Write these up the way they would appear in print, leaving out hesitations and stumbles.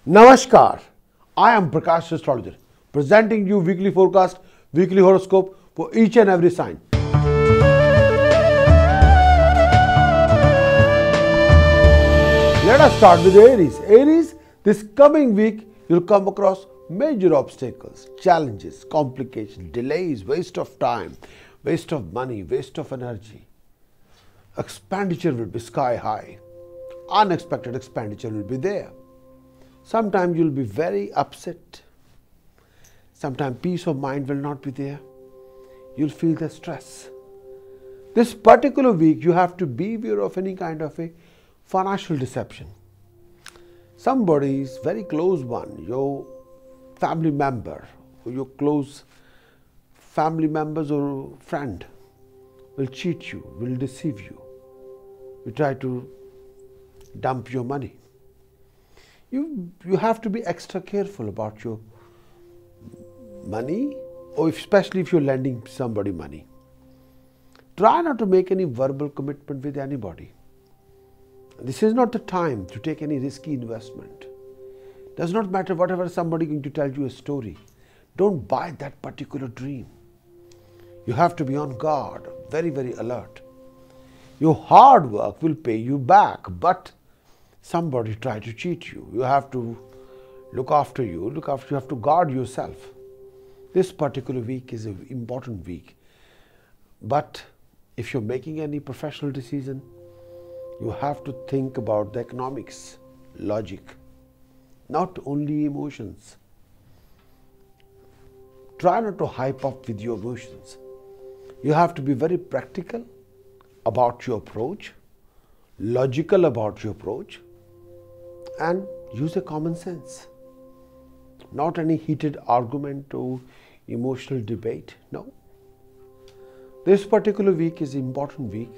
Namaskar, I am Prakash Astrologer, presenting you weekly forecast, weekly horoscope for each and every sign. Let us start with Aries. Aries, this coming week you'll come across major obstacles, challenges, complications, delays, waste of time, waste of money, waste of energy. Expenditure will be sky high. Unexpected expenditure will be there. Sometimes you'll be very upset. Sometimes peace of mind will not be there. You'll feel the stress. This particular week you have to be aware of any kind of a financial deception. Somebody is very close one, your family member, or your close family members or friend will cheat you, will deceive you. You try to dump your money. You have to be extra careful about your money, or especially if you're lending somebody money. Try not to make any verbal commitment with anybody. This is not the time to take any risky investment. Does not matter whatever somebody is going to tell you a story. Don't buy that particular dream. You have to be on guard, very, very alert. Your hard work will pay you back, but somebody try to cheat you. You have to look after you. You have to guard yourself. This particular week is an important week. But if you're making any professional decision, you have to think about the economics, logic, not only emotions. Try not to hype up with your emotions. You have to be very practical about your approach, logical about your approach, and use a common sense. Not any heated argument or emotional debate. No. This particular week is an important week.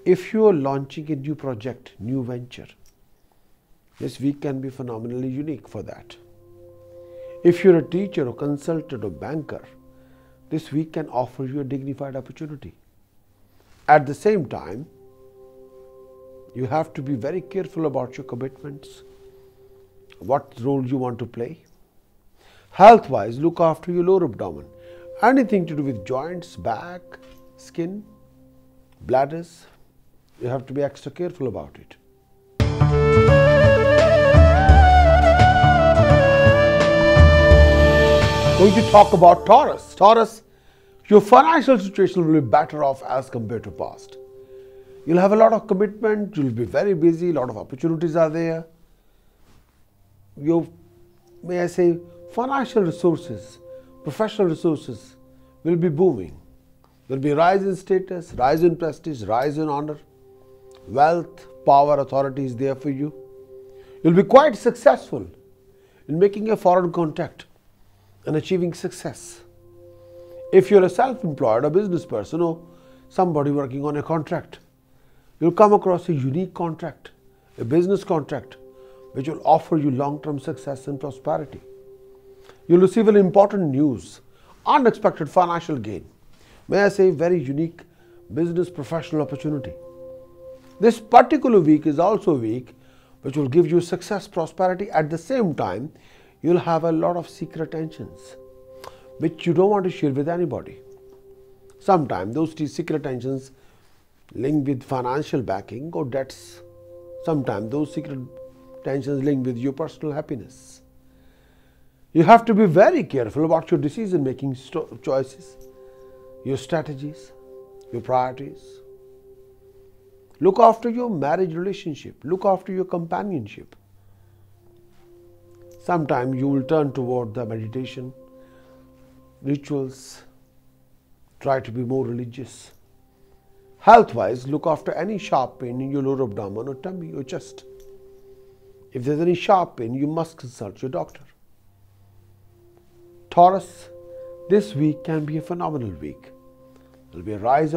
If you are launching a new project, new venture, this week can be phenomenally unique for that. If you're a teacher or consultant or banker, this week can offer you a dignified opportunity. At the same time, you have to be very careful about your commitments, what role you want to play. Health-wise, look after your lower abdomen. Anything to do with joints, back, skin, bladders, you have to be extra careful about it. Going to talk about Taurus. Taurus, your financial situation will be better off as compared to past. You'll have a lot of commitment, you'll be very busy, a lot of opportunities are there. Your, may I say, financial resources, professional resources will be booming. There will be rise in status, rise in prestige, rise in honor. Wealth, power, authority is there for you. You'll be quite successful in making a foreign contact and achieving success. If you're a self-employed, a business person, or somebody working on a contract, you'll come across a unique contract, a business contract, which will offer you long-term success and prosperity. You'll receive an important news, unexpected financial gain. May I say, very unique business professional opportunity. This particular week is also a week which will give you success, prosperity. At the same time, you'll have a lot of secret tensions, which you don't want to share with anybody. Sometimes those secret tensions linked with financial backing or debts. Sometimes those secret tensions linked with your personal happiness. You have to be very careful about your decision-making choices, your strategies, your priorities. Look after your marriage relationship. Look after your companionship. Sometimes you will turn toward the meditation, rituals. Try to be more religious. Health-wise, look after any sharp pain in your lower abdomen or tummy or chest. If there's any sharp pain, you must consult your doctor. Taurus, this week can be a phenomenal week. There will be a rise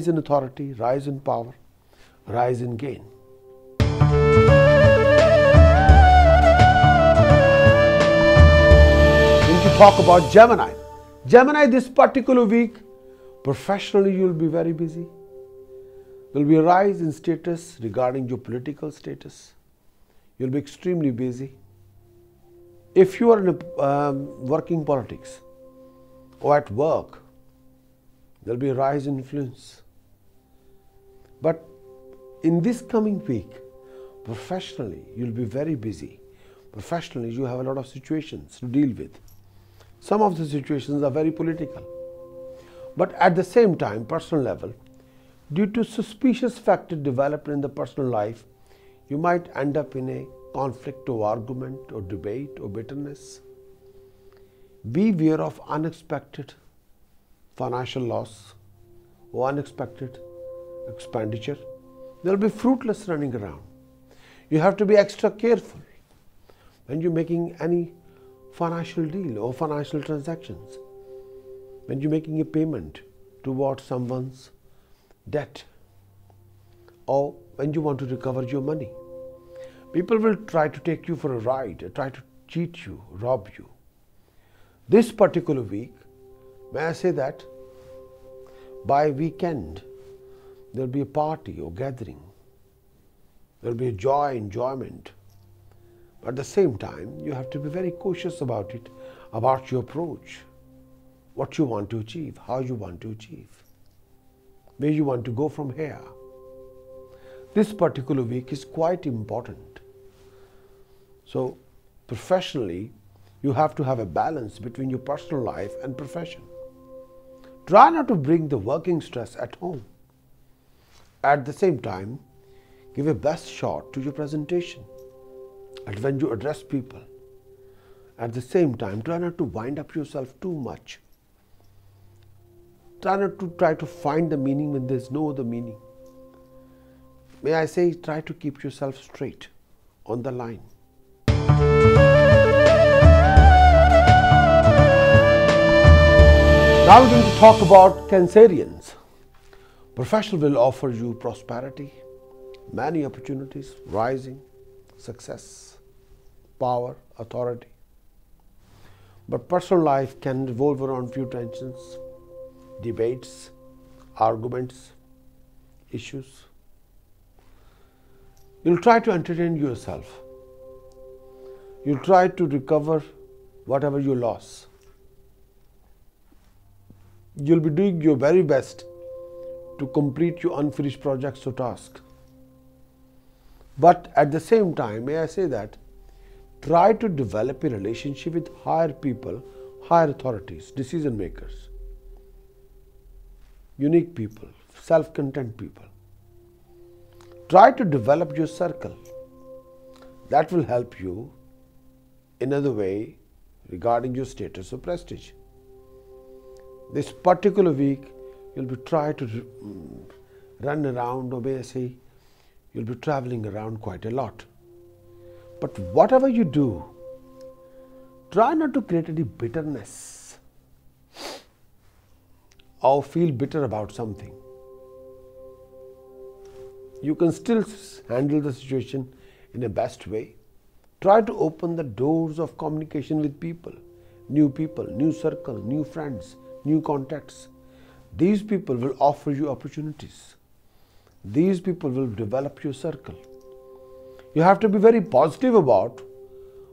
in authority, rise in power, rise in gain. When you talk about Gemini. Gemini, this particular week, professionally you will be very busy. There will be a rise in status regarding your political status, you'll be extremely busy. If you are in working politics or at work, there'll be a rise in influence. But in this coming week, professionally, you'll be very busy. Professionally, you have a lot of situations to deal with. Some of the situations are very political. But at the same time, personal level, due to suspicious factor developed in the personal life, you might end up in a conflict or argument or debate or bitterness. Beware of unexpected financial loss or unexpected expenditure. There will be fruitless running around. You have to be extra careful when you're making any financial deal or financial transactions, when you're making a payment towards someone's debt, or when you want to recover your money. People will try to take you for a ride, try to cheat you, rob you. This particular week, may I say that by weekend, there'll be a party or gathering. There'll be a joy, enjoyment. But at the same time, you have to be very cautious about it, about your approach, what you want to achieve, how you want to achieve, where you want to go from here. This particular week is quite important. So, professionally, you have to have a balance between your personal life and profession. Try not to bring the working stress at home. At the same time, give a best shot to your presentation and when you address people. At the same time, try not to wind up yourself too much. Try not to try to find the meaning when there's no other meaning. May I say, try to keep yourself straight on the line. Now we're going to talk about Cancerians. Profession will offer you prosperity, many opportunities, rising, success, power, authority. But personal life can revolve around few tensions, debates, arguments, issues. You'll try to entertain yourself. You'll try to recover whatever you lost. You'll be doing your very best to complete your unfinished projects or tasks. But at the same time, may I say that, try to develop a relationship with higher people, higher authorities, decision makers, unique people, self-content people. Try to develop your circle. That will help you in another way regarding your status or prestige. This particular week, you'll be trying to run around, or may I say, you'll be traveling around quite a lot. But whatever you do, try not to create any bitterness or feel bitter about something. You can still handle the situation in a best way. Try to open the doors of communication with people, new circle, new friends, new contacts. These people will offer you opportunities. These people will develop your circle. You have to be very positive about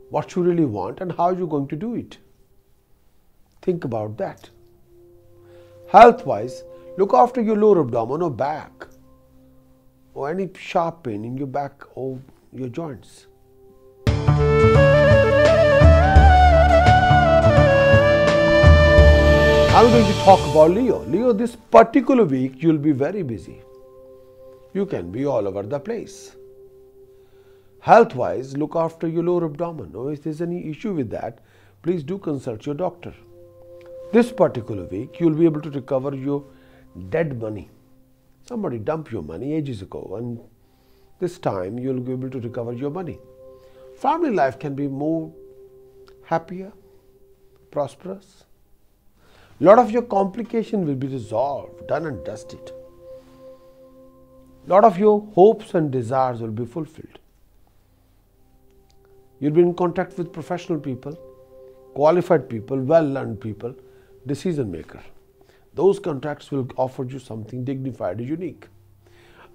what you really want and how you're going to do it. Think about that. Health-wise, look after your lower abdomen or back, or any sharp pain in your back or your joints. I'm going to talk about Leo. Leo, this particular week, you'll be very busy. You can be all over the place. Health-wise, look after your lower abdomen. Or if there's any issue with that, please do consult your doctor. This particular week, you'll be able to recover your dead money. Somebody dumped your money ages ago, and this time you'll be able to recover your money. Family life can be more happier, prosperous. A lot of your complication will be resolved, done and dusted. A lot of your hopes and desires will be fulfilled. You'll be in contact with professional people, qualified people, well-learned people, decision maker. Those contracts will offer you something dignified and unique.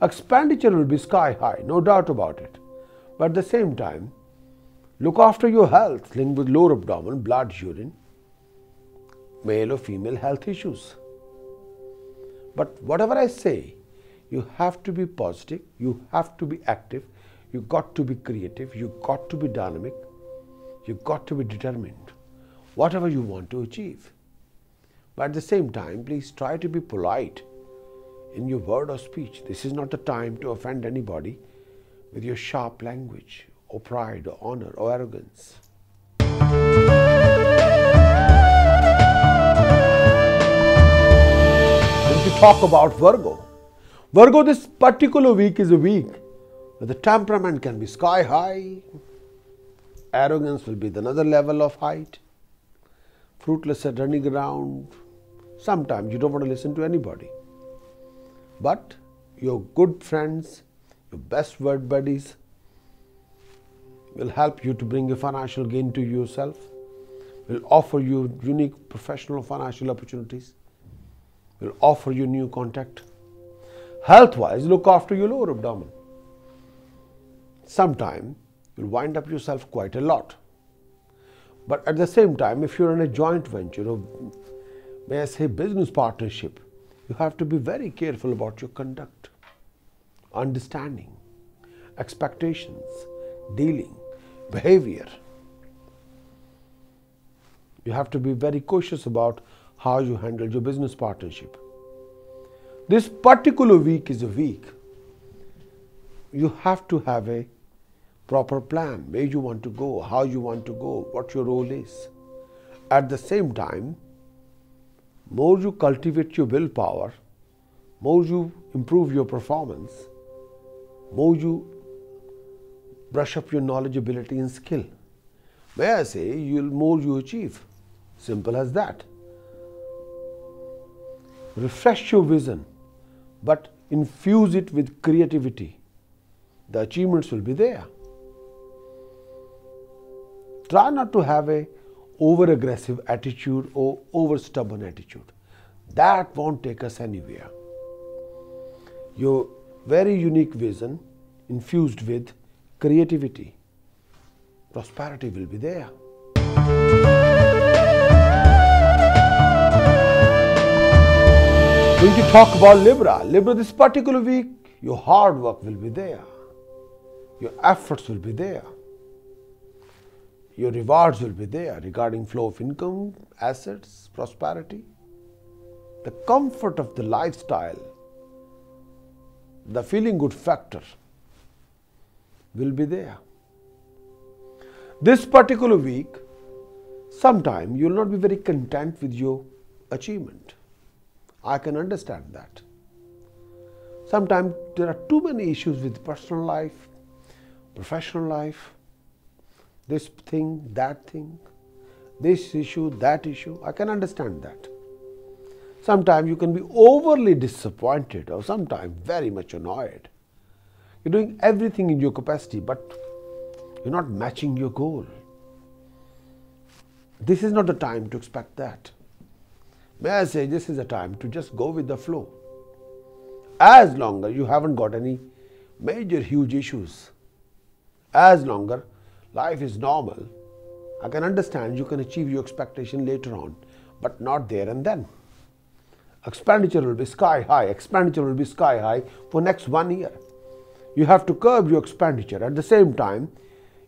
Expenditure will be sky high, no doubt about it. But at the same time, look after your health linked with lower abdomen, blood, urine, male or female health issues. But whatever I say, you have to be positive, you have to be active, you got to be creative, you got to be dynamic, you got to be determined, whatever you want to achieve. But at the same time, please try to be polite in your word or speech. This is not the time to offend anybody with your sharp language or pride or honor or arrogance. When we talk about Virgo, Virgo, this particular week is a week where the temperament can be sky high, arrogance will be another level of height, fruitless at running around. Sometimes you don't want to listen to anybody. But your good friends, your best word buddies will help you to bring a financial gain to yourself, will offer you unique professional financial opportunities, will offer you new contact. Health-wise, look after your lower abdomen. Sometime you'll wind up yourself quite a lot. But at the same time, if you're in a joint venture or may I say business partnership, you have to be very careful about your conduct, understanding, expectations, dealing, behavior. You have to be very cautious about how you handle your business partnership. This particular week is a week you have to have a proper plan, where you want to go, how you want to go, what your role is. At the same time, more you cultivate your willpower, more you improve your performance, more you brush up your knowledge, ability and skill. May I say, more you achieve. Simple as that. Refresh your vision, but infuse it with creativity. The achievements will be there. Try not to have a over-aggressive attitude or over-stubborn attitude. That won't take us anywhere. Your very unique vision infused with creativity, prosperity will be there. When you talk about Libra, this particular week, your hard work will be there. Your efforts will be there. Your rewards will be there regarding flow of income, assets, prosperity. The comfort of the lifestyle, the feeling good factor will be there. This particular week, sometime you will not be very content with your achievement. I can understand that. Sometimes there are too many issues with personal life, professional life, this thing, that thing, this issue, that issue. I can understand that. Sometimes you can be overly disappointed or sometimes very much annoyed. You're doing everything in your capacity, but you're not matching your goal. This is not the time to expect that. May I say, this is the time to just go with the flow. As long as you haven't got any major huge issues, as long as life is normal, I can understand you can achieve your expectation later on, but not there and then. Expenditure will be sky high. Expenditure will be sky high for next 1 year. You have to curb your expenditure. At the same time,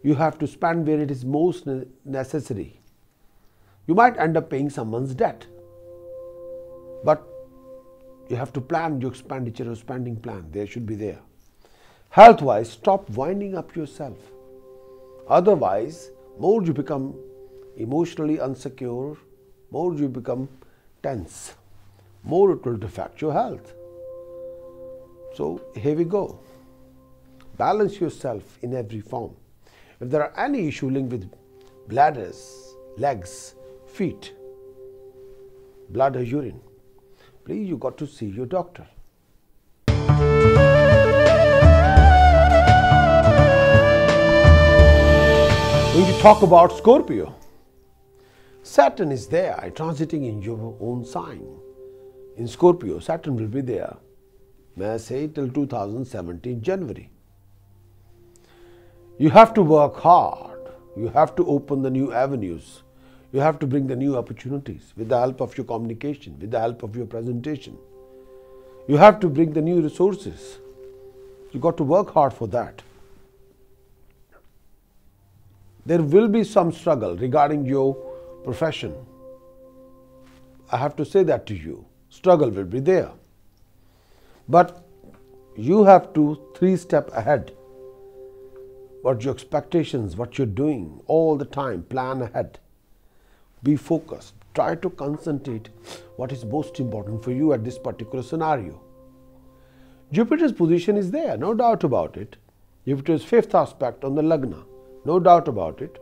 you have to spend where it is most necessary. You might end up paying someone's debt, but you have to plan your expenditure or spending plan. There should be there. Health-wise, stop winding up yourself. Otherwise, more you become emotionally insecure, more you become tense, more it will affect your health. So here we go. Balance yourself in every form. If there are any issue linked with bladders, legs, feet, blood or urine, please you got to see your doctor. When you talk about Scorpio, Saturn is there, transiting in your own sign. In Scorpio, Saturn will be there, may I say, till 2017 January. You have to work hard. You have to open the new avenues. You have to bring the new opportunities with the help of your communication, with the help of your presentation. You have to bring the new resources. You got to work hard for that. There will be some struggle regarding your profession. I have to say that to you. Struggle will be there. But you have to 3 steps ahead. What your expectations, what you're doing all the time, plan ahead. Be focused. Try to concentrate what is most important for you at this particular scenario. Jupiter's position is there, no doubt about it. Jupiter's 5th aspect on the Lagna, no doubt about it.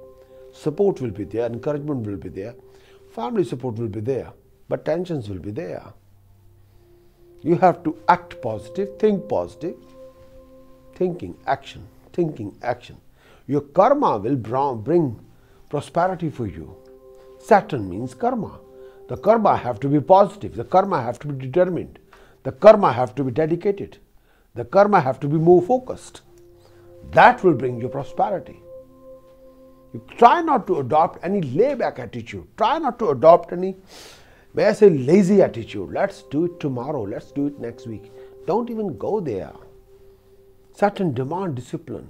Support will be there, encouragement will be there, family support will be there, but tensions will be there. You have to act positive, think positive, thinking action. Your karma will bring prosperity for you. Saturn means karma. The karma have to be positive. The karma have to be determined. The karma have to be dedicated. The karma have to be more focused. That will bring you prosperity. You try not to adopt any layback attitude. Try not to adopt any, may I say, lazy attitude. Let's do it tomorrow. Let's do it next week. Don't even go there. Saturn demand discipline.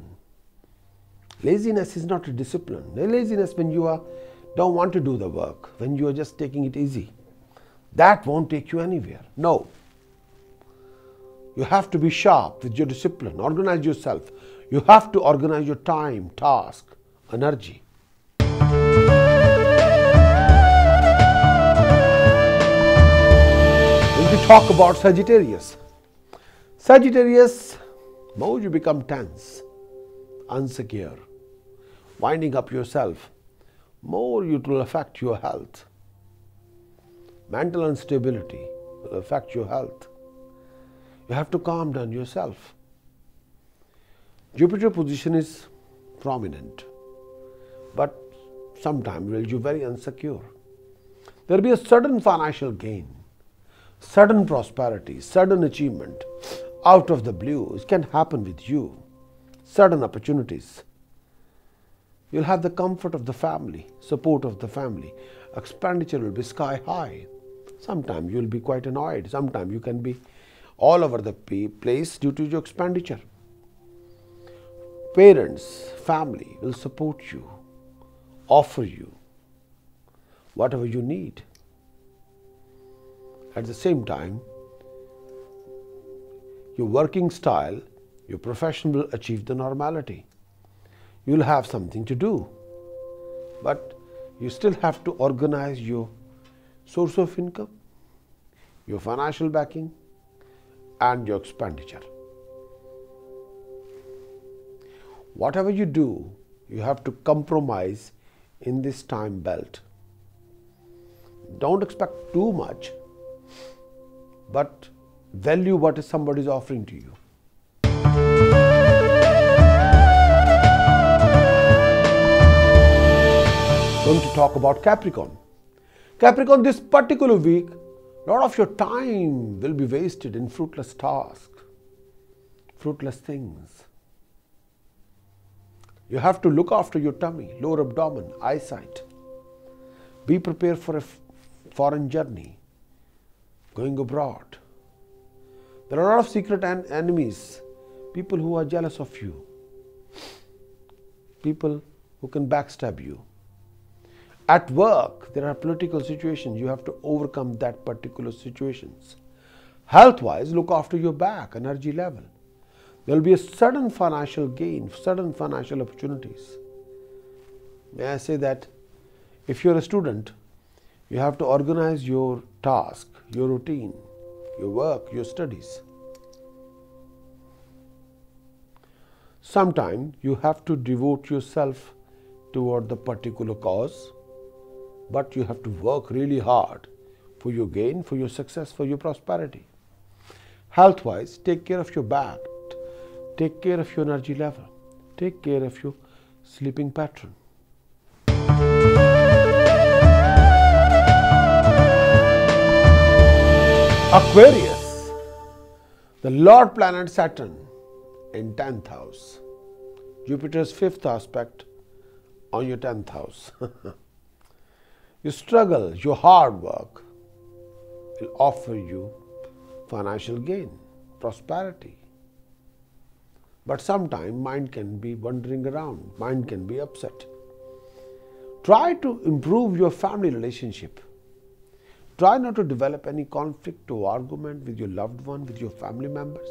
Laziness is not a discipline. Laziness when you don't want to do the work, when you are just taking it easy. That won't take you anywhere. No. You have to be sharp with your discipline. Organize yourself. You have to organize your time, task, energy. When we talk about Sagittarius. Sagittarius, more you become tense, insecure, winding up yourself, more it will affect your health. Mental instability will affect your health. You have to calm down yourself. Jupiter position is prominent, but sometimes will you very insecure. There will be a sudden financial gain, sudden prosperity, sudden achievement out of the blue. It can happen with you. Sudden opportunities. You'll have the comfort of the family, support of the family. Expenditure will be sky high. Sometimes you'll be quite annoyed. Sometimes you can be all over the place due to your expenditure. Parents, family will support you, offer you whatever you need. At the same time, your working style, your profession will achieve the normality. You will have something to do, but you still have to organize your source of income, your financial backing, and your expenditure. Whatever you do, you have to compromise in this time belt. Don't expect too much, but value what somebody is offering to you. Going to talk about Capricorn. Capricorn, this particular week, a lot of your time will be wasted in fruitless tasks, fruitless things. You have to look after your tummy, lower abdomen, eyesight. Be prepared for a foreign journey, going abroad. There are a lot of secret enemies, people who are jealous of you, people who can backstab you. At work, there are political situations. You have to overcome that particular situations. Health-wise, look after your back, energy level. There will be a sudden financial gain, sudden financial opportunities. May I say that if you're a student, you have to organize your task, your routine, your work, your studies. Sometimes you have to devote yourself toward the particular cause, but you have to work really hard for your gain, for your success, for your prosperity. Health-wise, take care of your back, take care of your energy level, take care of your sleeping pattern. Aquarius, the Lord planet Saturn in 10th house. Jupiter's fifth aspect on your 10th house. Your struggle, your hard work will offer you financial gain, prosperity. But sometimes mind can be wandering around, mind can be upset. Try to improve your family relationship. Try not to develop any conflict or argument with your loved one, with your family members.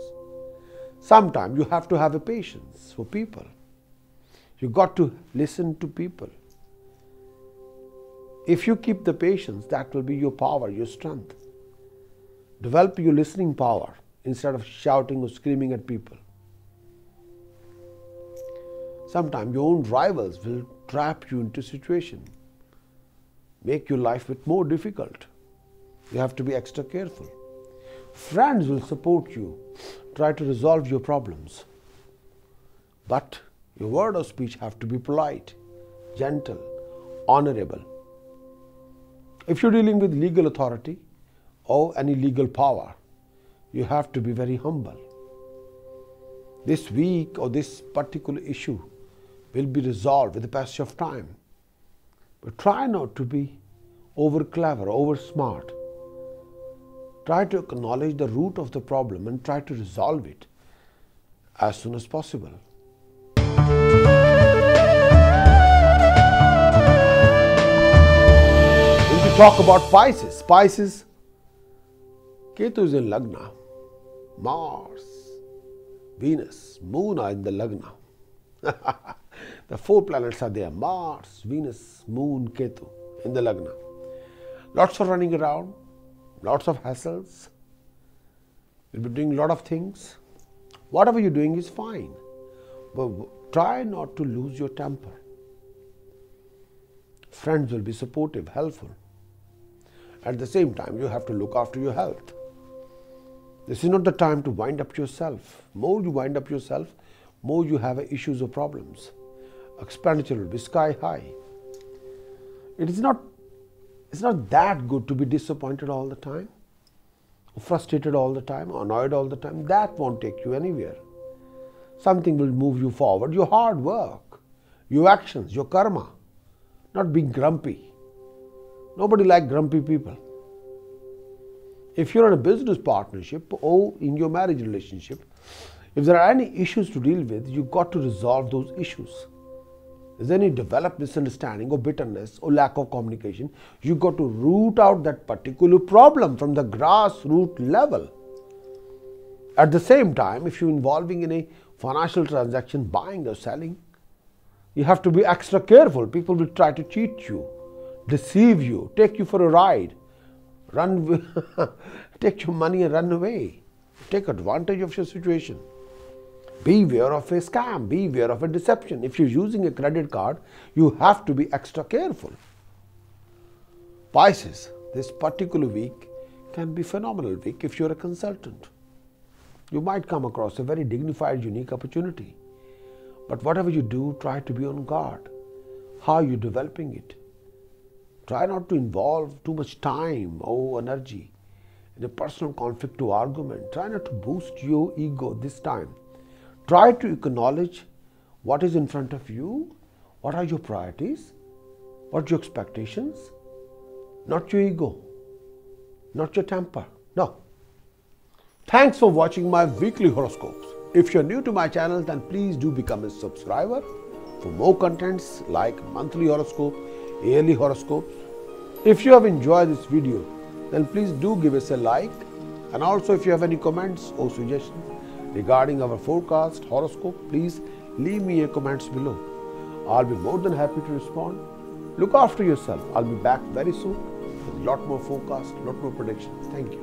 Sometimes you have to have a patience for people. You got to listen to people. If you keep the patience, that will be your power, your strength. Develop your listening power instead of shouting or screaming at people. Sometimes your own rivals will trap you into a situation, make your life a bit more difficult. You have to be extra careful. Friends will support you, try to resolve your problems. But your word of speech have to be polite, gentle, honorable. If you're dealing with legal authority or any legal power, you have to be very humble. This week or this particular issue will be resolved with the passage of time. But try not to be over clever, over smart. Try to acknowledge the root of the problem and try to resolve it as soon as possible. When we talk about Pisces, Ketu is in Lagna. Mars, Venus, Moon are in the Lagna. The four planets are there: Mars, Venus, Moon, Ketu in the Lagna. Lots of running around, lots of hassles. You'll be doing a lot of things. Whatever you're doing is fine. But try not to lose your temper. Friends will be supportive, helpful. At the same time, you have to look after your health. This is not the time to wind up yourself. More you wind up yourself, more you have issues or problems. Expenditure will be sky high. It's not that good to be disappointed all the time, frustrated all the time, annoyed all the time. That won't take you anywhere. Something will move you forward. Your hard work, your actions, your karma, not being grumpy. Nobody likes grumpy people. If you're in a business partnership or in your marriage relationship, if there are any issues to deal with, you've got to resolve those issues. If there's any developed misunderstanding or bitterness or lack of communication, you've got to root out that particular problem from the grassroots level. At the same time, if you're involving in a financial transaction, buying or selling, you have to be extra careful. People will try to cheat you, deceive you, take you for a ride, take your money and run away, take advantage of your situation. Beware of a scam, beware of a deception. If you're using a credit card, you have to be extra careful. Pisces, this particular week can be a phenomenal week if you're a consultant. You might come across a very dignified, unique opportunity. But whatever you do, try to be on guard. How are you developing it? Try not to involve too much time or energy in a personal conflict or argument. Try not to boost your ego this time. Try to acknowledge what is in front of you, what are your priorities, what are your expectations, not your ego, not your temper. No. Thanks for watching my weekly horoscopes. If you're new to my channel, then please do become a subscriber for more contents like monthly horoscope, yearly horoscopes. If you have enjoyed this video, then please do give us a like, and also if you have any comments or suggestions regarding our forecast horoscope, please leave me a comments below. I'll be more than happy to respond. Look after yourself. I'll be back very soon with a lot more forecast, a lot more predictions. Thank you.